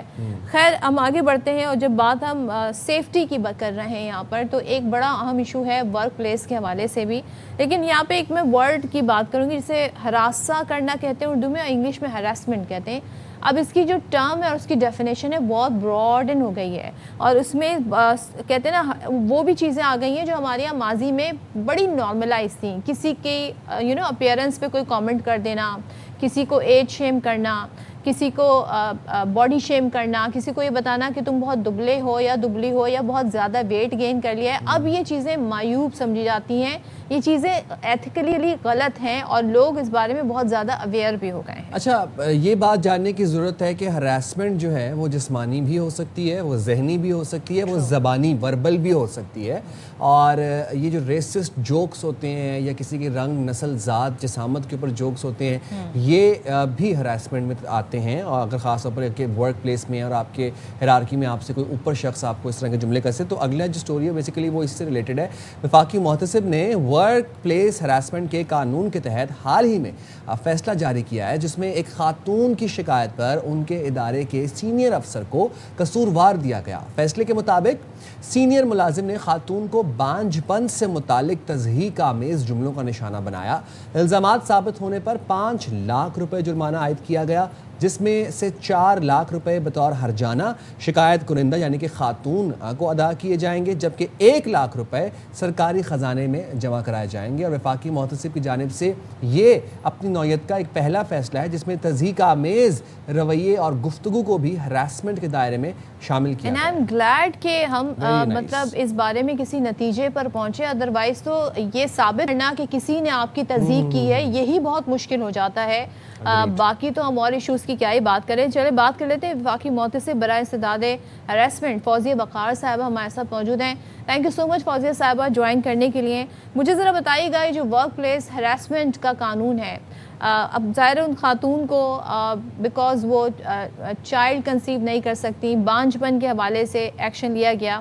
ہے. خیر ہم آگے بڑھتے ہیں, اور جب بات ہم سیفٹی کی کر رہے ہیں یہاں پر, تو ایک بڑا اہم ایشو ہے ورک پلیس کے حوالے سے بھی. لیکن یہاں پہ ایک میں ورڈ کی بات کروں گی جسے ہراساں کرنا کہتے ہیں اردو میں, اور انگلش میں ہراسمنٹ کہتے ہیں. اب اس کی جو ٹرم ہے اور اس کی ڈیفینیشن ہے بہت براڈن ہو گئی ہے, اور اس میں کہتے ہیں نا وہ بھی چیزیں آ گئی ہیں جو ہمارے یہاں ماضی میں بڑی نارملائز تھیں. کسی کی اپیئرنس پہ کوئی کامنٹ کر دینا, کسی کو ایج شیم کرنا, کسی کو باڈی شیم کرنا, کسی کو یہ بتانا کہ تم بہت دبلے ہو یا دبلی ہو یا بہت زیادہ ویٹ گین کر لیا ہے. اب یہ چیزیں معیوب سمجھی جاتی ہیں, یہ چیزیں ایتھیکلی غلط ہیں, اور لوگ اس بارے میں بہت زیادہ اویئر بھی ہو گئے ہیں. اچھا, یہ بات جاننے کی ضرورت ہے کہ ہراسمنٹ جو ہے وہ جسمانی بھی ہو سکتی ہے, وہ ذہنی بھی ہو سکتی ہے, وہ زبانی وربل بھی ہو سکتی ہے. اور یہ جو ریسسٹ جوکس ہوتے ہیں یا کسی کے رنگ نسل ذات جسامت کے اوپر جوکس ہوتے ہیں, یہ بھی ہراسمنٹ میں آتے ہیں. اور اگر خاص طور پر کہ ورک پلیس میں اور آپ کے ہیرارکی میں آپ سے کوئی اوپر شخص آپ کو اس طرح کے جملے کر سکے, تو اگلا جو اسٹوری ہے بیسیکلی وہ اس سے ریلیٹڈ ہے. وفاقی محتسب نے ورک پلیس ہراسمنٹ کے قانون کے تحت حال ہی میں فیصلہ جاری کیا ہے, جس میں ایک خاتون کی شکایت پر ان کے ادارے کے سینئر افسر کو قصوروار دیا گیا. فیصلے کے مطابق سینئر ملازم نے خاتون کو بانجھ پن سے متعلق تضحیک آمیز جملوں کا نشانہ بنایا. الزامات ثابت ہونے پر 5 لاکھ روپے جرمانہ عائد کیا گیا, جس میں سے 4 لاکھ روپے بطور ہرجانہ شکایت کنندہ یعنی کہ خاتون کو ادا کیے جائیں گے, جبکہ 1 لاکھ روپے سرکاری خزانے میں جمع کرائے جائیں گے. اور وفاقی محتسب کی جانب سے یہ اپنی نوعیت کا ایک پہلا فیصلہ ہے جس میں تضحیک آمیز رویے اور گفتگو کو بھی ہراسمنٹ کے دائرے میں شامل کیا گیا. اینڈ آئی ایم گلیڈ کہ ہم مطلب اس بارے میں کسی نتیجے پر پہنچے, ادروائز تو یہ ثابت کرنا کہ کسی نے آپ کی تصدیق کی ہے یہی بہت مشکل ہو جاتا ہے. باقی تو ہم اور ایشوز کی کیا ہی بات کریں. چلے بات کر لیتے ہیں وفاقی محتسب برائے انسداد ہراسمنٹ فوزیہ وقار صاحبہ ہمارے ساتھ موجود ہیں. تھینک یو سو مچ فوزیہ صاحبہ جوائن کرنے کے لیے. مجھے ذرا بتائیے گا یہ جو ورک پلیس ہراسمنٹ کا قانون ہے, اب ظاہر ان خاتون کو بیکاز وہ چائلڈ کنسیو نہیں کر سکتی, بانجھ پن کے حوالے سے ایکشن لیا گیا,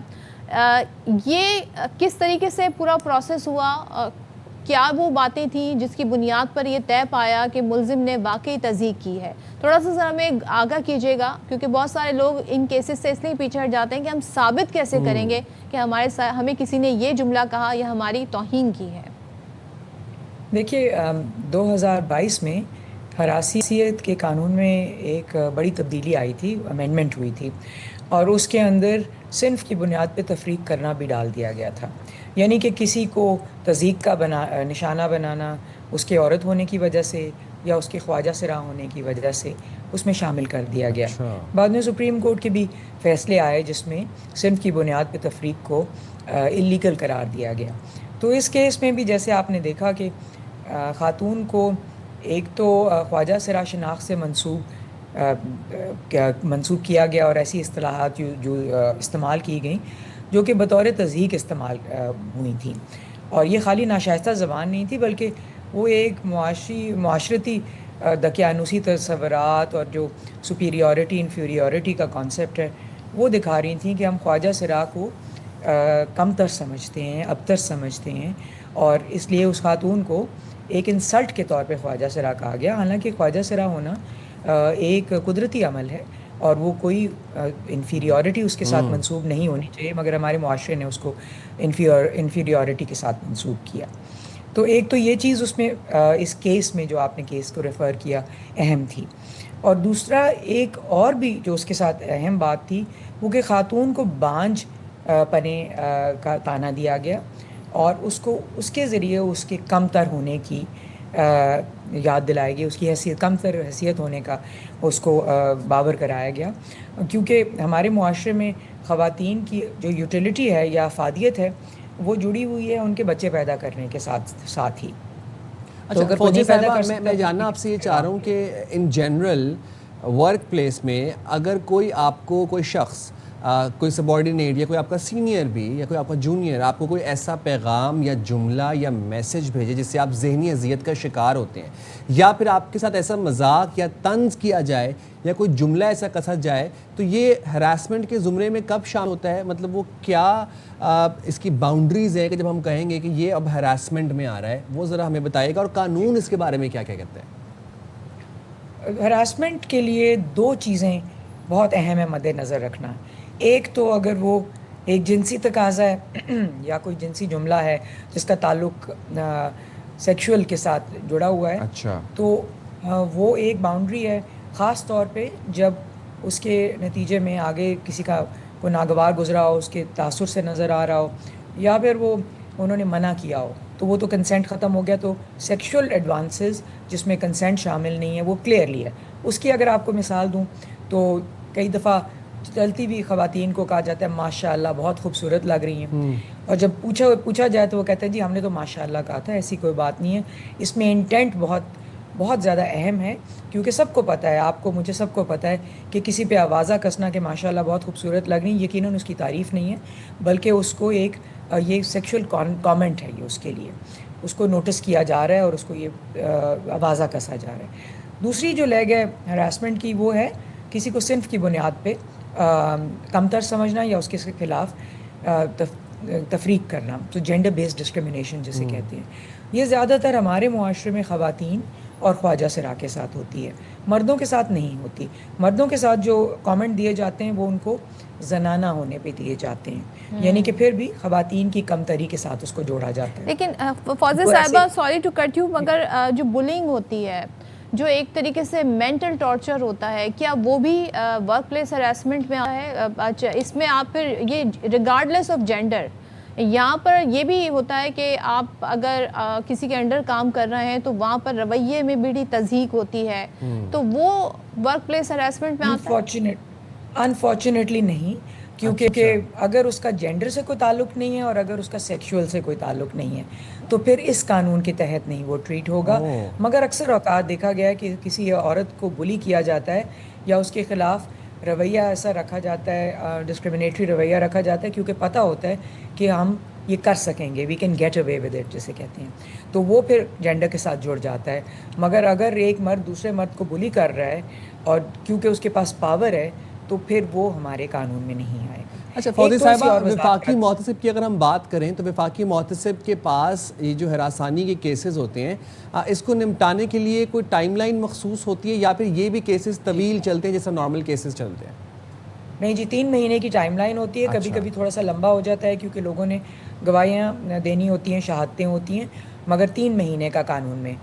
یہ کس طریقے سے پورا پروسیس ہوا, کیا وہ باتیں تھیں جس کی بنیاد پر یہ طے پایا کہ ملزم نے واقعی تصدیق کی ہے؟ تھوڑا سا ذرا ہمیں آگاہ کیجیے گا, کیونکہ بہت سارے لوگ ان کیسز سے اس لیے پیچھے ہٹ جاتے ہیں کہ ہم ثابت کیسے کریں گے کہ ہمیں کسی نے یہ جملہ کہا یا ہماری توہین کی ہے. دیکھیے 2022 میں حراسیت کے قانون میں ایک بڑی تبدیلی آئی تھی, امینڈمنٹ ہوئی تھی, اور اس کے اندر صنف کی بنیاد پہ تفریق کرنا بھی ڈال دیا گیا تھا. یعنی کہ کسی کو تضحیک کا نشانہ بنانا اس کے عورت ہونے کی وجہ سے یا اس کے خواجہ سرا ہونے کی وجہ سے اس میں شامل کر دیا گیا. بعد میں سپریم کورٹ کے بھی فیصلے آئے جس میں صنف کی بنیاد پہ تفریق کو اللیگل قرار دیا گیا. تو اس کیس میں بھی جیسے آپ نے دیکھا کہ خاتون کو ایک تو خواجہ سرا شناخت سے منسوب کیا گیا, اور ایسی اصطلاحات جو استعمال کی گئیں جو کہ بطور تضحیک استعمال ہوئی تھیں. اور یہ خالی ناشائستہ زبان نہیں تھی بلکہ وہ ایک معاشرتی دقیانوسی تصورات اور جو سپیریورٹی انفیریورٹی کا کانسیپٹ ہے وہ دکھا رہی تھیں کہ ہم خواجہ سرا کو کم تر سمجھتے ہیں, ابتر سمجھتے ہیں, اور اس لیے اس خاتون کو ایک انسلٹ کے طور پہ خواجہ سرا کہا گیا. حالانکہ خواجہ سرا ہونا ایک قدرتی عمل ہے اور وہ کوئی انفیریورٹی اس کے ساتھ منسوب نہیں ہونی چاہیے, مگر ہمارے معاشرے نے اس کو انفیریورٹی کے ساتھ منسوب کیا. تو ایک تو یہ چیز اس میں اس کیس میں جو آپ نے کیس کو ریفر کیا اہم تھی. اور دوسرا ایک اور بھی جو اس کے ساتھ اہم بات تھی وہ کہ خاتون کو بانجھ پنے کا طعنہ دیا گیا, اور اس کے ذریعے اس کے کم تر ہونے کی یاد دلائی گئی, اس کی کم تر حیثیت ہونے کا اس کو باور کرایا گیا. کیونکہ ہمارے معاشرے میں خواتین کی جو یوٹیلیٹی ہے یا افادیت ہے وہ جڑی ہوئی ہے ان کے بچے پیدا کرنے کے ساتھ ہی. اچھا فوجی صاحبہ, میں جاننا آپ سے یہ چاہ رہا ہوں کہ ان جنرل ورک پلیس میں اگر کوئی شخص کوئی سبارڈینیٹ یا کوئی آپ کا سینئر بھی یا کوئی آپ کا جونیئر آپ کو کوئی ایسا پیغام یا جملہ یا میسج بھیجے جس سے آپ ذہنی اذیت کا شکار ہوتے ہیں, یا پھر آپ کے ساتھ ایسا مذاق یا طنز کیا جائے یا کوئی جملہ ایسا کسا جائے, تو یہ ہراسمنٹ کے زمرے میں کب شامل ہوتا ہے؟ مطلب وہ کیا اس کی باؤنڈریز ہے کہ جب ہم کہیں گے کہ یہ اب ہراسمنٹ میں آ رہا ہے, وہ ذرا ہمیں بتائیے گا, اور قانون اس کے بارے میں کیا کہتا ہے؟ ہراسمنٹ کے لیے 2 چیزیں بہت اہم ہے مد نظر رکھنا. ایک تو اگر وہ ایک جنسی تقاضا ہے یا کوئی جنسی جملہ ہے جس کا تعلق سیکشول کے ساتھ جڑا ہوا ہے, اچھا, تو وہ ایک باؤنڈری ہے, خاص طور پہ جب اس کے نتیجے میں آگے کسی کا کوئی ناگوار گزرا ہو, اس کے تاثر سے نظر آ رہا ہو, یا پھر وہ انہوں نے منع کیا ہو, تو وہ تو کنسینٹ ختم ہو گیا. تو سیکشول ایڈوانسز جس میں کنسینٹ شامل نہیں ہے وہ کلیئرلی ہے. اس کی اگر آپ کو مثال دوں تو کئی دفعہ چلتی ہوئی خواتین کو کہا جاتا ہے ماشاء اللہ بہت خوبصورت لگ رہی ہیں, اور جب پوچھا جائے تو وہ کہتے ہیں جی ہم نے تو ماشاء اللہ کہا تھا, ایسی کوئی بات نہیں ہے. اس میں انٹینٹ بہت زیادہ اہم ہے, کیونکہ سب کو پتہ ہے, آپ کو مجھے سب کو پتہ ہے کہ کسی پہ آوازہ کسنا کہ ماشاء اللہ بہت خوبصورت لگ رہی ہیں یقیناً اس کی تعریف نہیں ہے, بلکہ اس کو ایک یہ سیکشول کامنٹ ہے, یہ اس کے لیے اس کو نوٹس کیا جا رہا ہے اور اس کو یہ آوازہ کسا جا رہا ہے. دوسری جو لیگ ہے ہراسمنٹ کی وہ ہے کسی کو صنف کی بنیاد پہ کمتر سمجھنا یا اس کے خلاف تفریق کرنا, تو جینڈر بیسڈ ڈسکرمنیشن جسے کہتے ہیں. یہ زیادہ تر ہمارے معاشرے میں خواتین اور خواجہ سرا کے ساتھ ہوتی ہے, مردوں کے ساتھ نہیں ہوتی. مردوں کے ساتھ جو کامنٹ دیے جاتے ہیں وہ ان کو زنانہ ہونے پہ دیے جاتے ہیں, یعنی کہ پھر بھی خواتین کی کمتری کے ساتھ اس کو جوڑا جاتا ہے. لیکن فوزیہ صاحبہ سوری ٹو کٹ یو, مگر جو بلنگ ہوتی ہے, جو ایک طریقے سے مینٹل ٹارچر ہوتا ہے, کیا وہ بھی ورک پلیس ہراسمنٹ میں آتا ہے؟ اچھا, اس میں آپ پھر یہ ریگارڈلیس آف جینڈر, یہاں پر یہ بھی ہوتا ہے کہ آپ اگر کسی کے انڈر کام کر رہے ہیں تو وہاں پر رویے میں بڑی تضحیک ہوتی ہے, تو وہ ورک پلیس ہراسمنٹ میں آتا ہے؟ انفارچونیٹلی نہیں, کیونکہ اگر اس کا جینڈر سے کوئی تعلق نہیں ہے اور اگر اس کا سیکشول سے کوئی تعلق نہیں ہے تو پھر اس قانون کے تحت نہیں وہ ٹریٹ ہوگا. مگر اکثر اوقات دیکھا گیا ہے کہ کسی عورت کو بلی کیا جاتا ہے یا اس کے خلاف رویہ ایسا رکھا جاتا ہے, ڈسکرمنیٹری رویہ رکھا جاتا ہے, کیونکہ پتہ ہوتا ہے کہ ہم یہ کر سکیں گے, we can get away with it جسے کہتے ہیں, تو وہ پھر جینڈر کے ساتھ جڑ جاتا ہے. مگر اگر ایک مرد دوسرے مرد کو بلی کر رہا ہے اور کیونکہ اس کے پاس پاور ہے تو پھر وہ ہمارے قانون میں نہیں آئے گا. اچھا فوزیہ صاحبہ, وفاقی محتسب کی اگر ہم بات کریں تو وفاقی محتسب کے پاس یہ جو ہراسانی کے کیسز ہوتے ہیں, اس کو نمٹانے کے لیے کوئی ٹائم لائن مخصوص ہوتی ہے یا پھر یہ بھی کیسز طویل چلتے ہیں جیسا نارمل کیسز چلتے ہیں؟ نہیں جی, 3 مہینے کی ٹائم لائن ہوتی ہے. کبھی کبھی تھوڑا سا لمبا ہو جاتا ہے کیونکہ لوگوں نے گواہیاں دینی ہوتی ہیں, شہادتیں ہوتی ہیں, مگر 3 مہینے کا قانون میں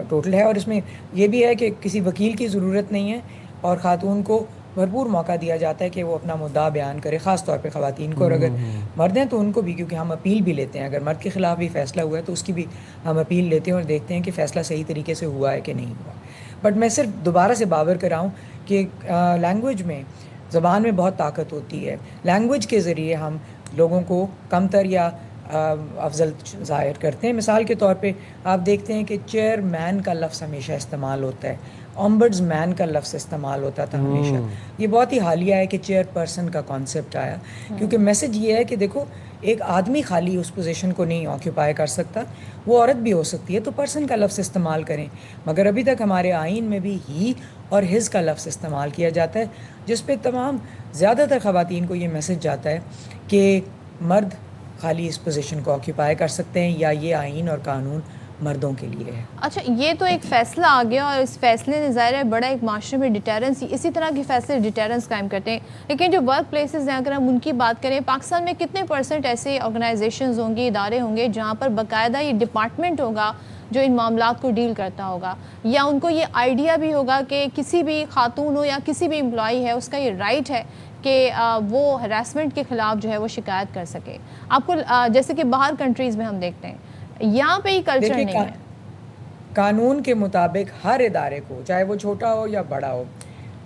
ٹوٹل ہے. اور اس میں یہ بھی ہے کہ کسی وکیل کی ضرورت نہیں ہے اور خاتون کو بھرپور موقع دیا جاتا ہے کہ وہ اپنا مدعا بیان کرے, خاص طور پہ خواتین کو, اور اگر مرد ہیں تو ان کو بھی, کیونکہ ہم اپیل بھی لیتے ہیں. اگر مرد کے خلاف بھی فیصلہ ہوا ہے تو اس کی بھی ہم اپیل لیتے ہیں اور دیکھتے ہیں کہ فیصلہ صحیح طریقے سے ہوا ہے کہ نہیں ہوا. بٹ میں صرف دوبارہ سے باور کراؤں کہ لینگویج میں, زبان میں بہت طاقت ہوتی ہے. لینگویج کے ذریعے ہم لوگوں کو کمتر یا افضل ظاہر کرتے ہیں. مثال کے طور پہ آپ دیکھتے ہیں کہ چیئر مین کا لفظ ہمیشہ استعمال ہوتا ہے, اومبڈز مین کا لفظ استعمال ہوتا تھا ہمیشہ. یہ بہت ہی حالیہ ہے کہ چیئر پرسن کا کانسیپٹ آیا, کیونکہ میسج یہ ہے کہ دیکھو ایک آدمی خالی اس پوزیشن کو نہیں آکیوپائی کر سکتا, وہ عورت بھی ہو سکتی ہے, تو پرسن کا لفظ استعمال کریں. مگر ابھی تک ہمارے آئین میں بھی ہی اور ہز کا لفظ استعمال کیا جاتا ہے, جس پہ تمام زیادہ تر خواتین کو یہ میسج جاتا ہے کہ مرد خالی اس پوزیشن کو آکیوپائی کر سکتے ہیں یا یہ آئین اور قانون مردوں کے لیے ہے. اچھا, یہ تو ایک فیصلہ آ گیا اور اس فیصلے نے ظاہر ہے بڑا ایک معاشرے میں ڈیٹرنس, اسی طرح کے فیصلے ڈیٹرنس قائم کرتے ہیں. لیکن جو ورک پلیسز ہیں اگر ہم ان کی بات کریں, پاکستان میں کتنے % ایسے آرگنائزیشنز ہوں گے, ادارے ہوں گے جہاں پر باقاعدہ یہ ڈپارٹمنٹ ہوگا جو ان معاملات کو ڈیل کرتا ہوگا, یا ان کو یہ آئیڈیا بھی ہوگا کہ کسی بھی خاتون ہو یا کسی بھی امپلائی ہے اس کا یہ رائٹ ہے کہ وہ ہراسمنٹ کے خلاف جو ہے وہ شکایت کر سکے. آپ کو جیسے کہ باہر کنٹریز میں ہم دیکھتے ہیں, یہاں پہ ہی کلچر نہیں ہے. قانون کے مطابق ہر ادارے کو, چاہے وہ چھوٹا ہو یا بڑا ہو,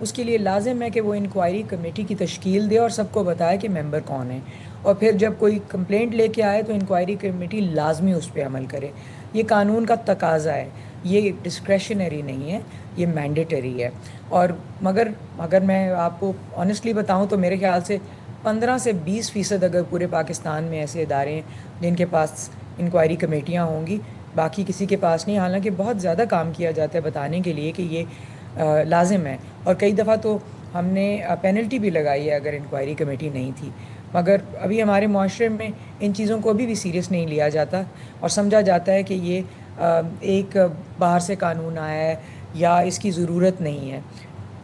اس کے لیے لازم ہے کہ وہ انکوائری کمیٹی کی تشکیل دے اور سب کو بتائے کہ ممبر کون ہیں, اور پھر جب کوئی کمپلینٹ لے کے آئے تو انکوائری کمیٹی لازمی اس پہ عمل کرے. یہ قانون کا تقاضا ہے, یہ ڈسکریشنری نہیں ہے, یہ مینڈیٹری ہے. اور مگر میں آپ کو آنیسٹلی بتاؤں تو میرے خیال سے 15 سے 20% اگر پورے پاکستان میں ایسے ادارے ہیں جن کے پاس انکوائری کمیٹیاں ہوں گی, باقی کسی کے پاس نہیں. حالانکہ بہت زیادہ کام کیا جاتا ہے بتانے کے لیے کہ یہ لازم ہے, اور کئی دفعہ تو ہم نے پینلٹی بھی لگائی ہے اگر انکوائری کمیٹی نہیں تھی. مگر ابھی ہمارے معاشرے میں ان چیزوں کو ابھی بھی سیریس نہیں لیا جاتا اور سمجھا جاتا ہے کہ یہ ایک باہر سے قانون آیا ہے یا اس کی ضرورت نہیں ہے.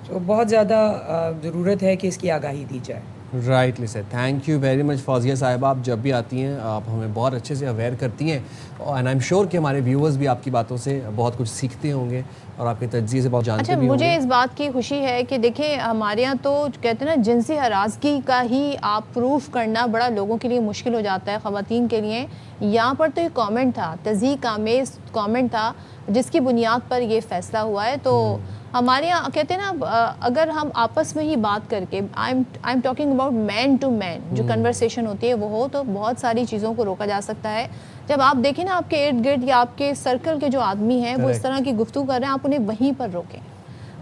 تو بہت زیادہ ضرورت ہے کہ اس کی آگاہی دی جائے. Rightly sir. Thank you very much Fauzia Sahiba. آپ جب بھی آتی ہیں آپ ہمیں بہت اچھے سے اویئر کرتی ہیں اینڈ آئی ایم شیور کہ ہمارے ویورز بھی آپ کی باتوں سے بہت کچھ سیکھتے ہوں گے اور آپ کے تجزیے سے بہت جانتے بھی ہوں گے. مجھے اس بات کی خوشی ہے کہ دیکھیں ہمارے یہاں تو کہتے ہیں نا جنسی ہراسگی کا ہی آپ پروف کرنا بڑا لوگوں کے لیے مشکل ہو جاتا ہے خواتین کے لیے. یہاں پر تو ایک کامنٹ تھا, تضحیک آمیز کامنٹ تھا جس کی بنیاد پر یہ فیصلہ ہوا ہے. تو ہمارے یہاں کہتے ہیں نا اگر ہم آپس میں ہی بات کر کے I am talking about man to man جو کنورسیشن ہوتی ہے وہ ہو تو بہت ساری چیزوں کو روکا جا سکتا ہے. جب آپ دیکھیں نا آپ کے ارد گرد یا آپ کے سرکل کے جو آدمی ہیں وہ اس طرح کی گفتگو کر رہے ہیں, آپ انہیں وہیں پر روکیں.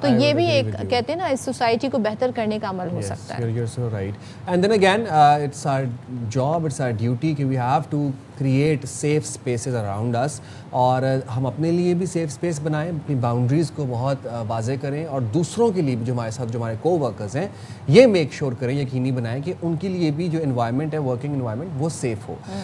تو یہ بھی ایک کہتے ہیں نا اس سوسائٹی کو بہتر کرنے کا عمل ہو سکتا ہے. You're so right. And then again, it's our job, it's our duty کہ we have to create safe spaces around us. اور ہم اپنے لیے بھی سیف اسپیس بنائیں, اپنی باؤنڈریز کو بہت واضح کریں اور دوسروں کے لیے بھی جو ہمارے ساتھ جو ہمارے کو ورکرز ہیں یہ میک شیور کریں, یقینی بنائیں کہ ان کے لیے بھی جو انوائرمنٹ ہے ورکنگ انوائرمنٹ وہ سیف ہو.